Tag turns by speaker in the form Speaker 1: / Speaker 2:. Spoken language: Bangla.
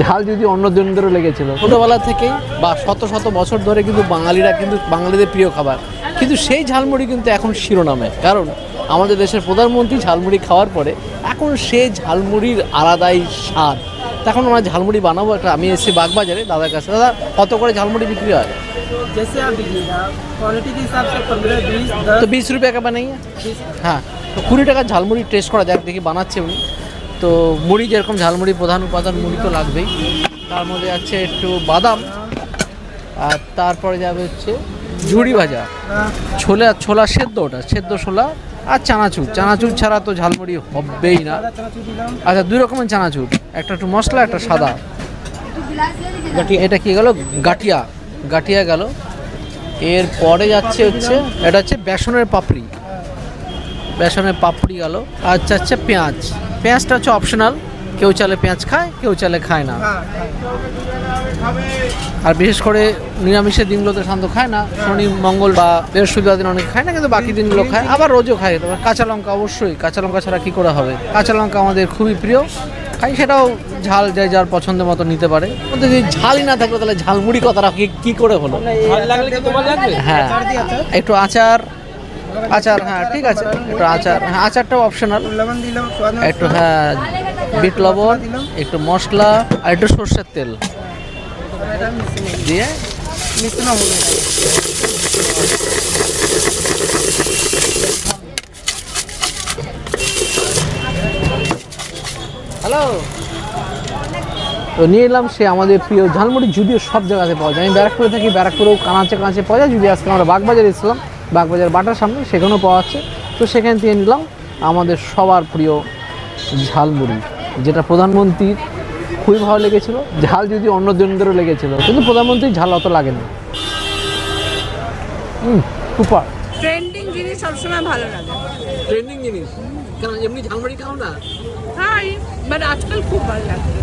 Speaker 1: ঝাল যদি অন্য জনদেরও লেগেছিল ছোটোবেলা থেকেই বা শত শত বছর ধরে কিন্তু বাঙালিরা কিন্তু বাঙালিদের প্রিয় খাবার, কিন্তু সেই ঝালমুড়ি কিন্তু এখন শিরোনামে। কারণ আমাদের দেশের প্রধানমন্ত্রী ঝালমুড়ি খাওয়ার পরে এখন সেই ঝালমুড়ির আলাদাই স্বাদ। তখন আমরা ঝালমুড়ি বানাবো একটা। আমি এসেছি বাগবাজারে দাদার কাছে। দাদা, কত করে ঝালমুড়ি বিক্রি হয়?
Speaker 2: जैसे आप दीजिएगा क्वालिटी के हिसाब से 15, 20, 10।
Speaker 1: তো 20 रुपये का বানাইয়ে। হ্যাঁ, তো 20 টাকার ঝালমুড়ি টেস্ট করা যাক, দেখি বানাচ্ছে উনি। তো মুড়ি যেরকম ঝালমুড়ি প্রধান উপাদান মুড়ি তো লাগবেই, তার মধ্যে আছে একটু বাদাম, আর তারপরে যাবে হচ্ছে ঝুড়ি ভাজা, ছোলা সেদ্ধ, ওটা সেদ্ধ ছোলা, আর চানাচুর। চানাচুর ছাড়া তো ঝালমুড়ি হবেই না। আচ্ছা, 2 রকমের চানাচুর, একটা একটু মশলা, একটা সাদা। এটা কি গেল? গাঠিয়া গেল। এরপরে যাচ্ছে হচ্ছে এটা হচ্ছে বেসনের পাপড়ি গেল। আচ্ছা আচ্ছা, পেঁয়াজটা হচ্ছে অপশনাল, কেউ চাইলে পেঁয়াজ খায়, কেউ চাইলে খায় না। আর বিশেষ করে নিরামিষের দিনগুলোতে শান্ত খায় না, শনি মঙ্গল বা বৃহস্পতিবার দিন অনেক খায় না, কিন্তু বাকি দিনগুলো খায়, আবার রোজও খায়। কাঁচা লঙ্কা অবশ্যই, কাঁচা লঙ্কা ছাড়া কী করে হবে? কাঁচা লঙ্কা আমাদের খুবই প্রিয়, খাই। সেটাও ঝাল যার পছন্দের মতো নিতে পারে। কিন্তু যদি ঝালই না থাকলে তাহলে ঝালমুড়ি কথাটা কি করে হলো? হ্যাঁ, একটু আচার, হ্যাঁ ঠিক আছে, একটু আচার, হ্যাঁ আচারটাও অপশনাল। একটু হ্যাঁ বিট লবণ, একটু মশলা, আর একটু সর্ষের তেল দিয়ে হ্যালো। তো নিয়ে এলাম সে আমাদের প্রিয় ঝালমুড়ি। যদিও সব জায়গাতে পাওয়া যায়, আমি ব্যারাকপুরে থাকি, ব্যারাকপুরেও কানাচে পাওয়া যায়। যদি আজকে আমরা বাগবাজারে এসেছিলাম, বাগবাজার বাটার সামনে, সেখানেও পাওয়া যাচ্ছে। তো সেখান থেকে নিলাম আমাদের সবার প্রিয় ঝালমুড়ি, যেটা প্রধানমন্ত্রীর খুবই ভালো লেগেছিল। ঝাল যদি অন্য জনদেরও লেগেছিল, কিন্তু প্রধানমন্ত্রীর ঝাল অত লাগেনি। সুপার
Speaker 3: ট্রেন্ডিং জিনিস সবসময় ভালো লাগে।
Speaker 1: ট্রেন্ডিং জিনিস কেন? এমনি ঝালমুড়ি খাও না?
Speaker 3: খাই, বাট আজকাল খুব ভালো লাগে।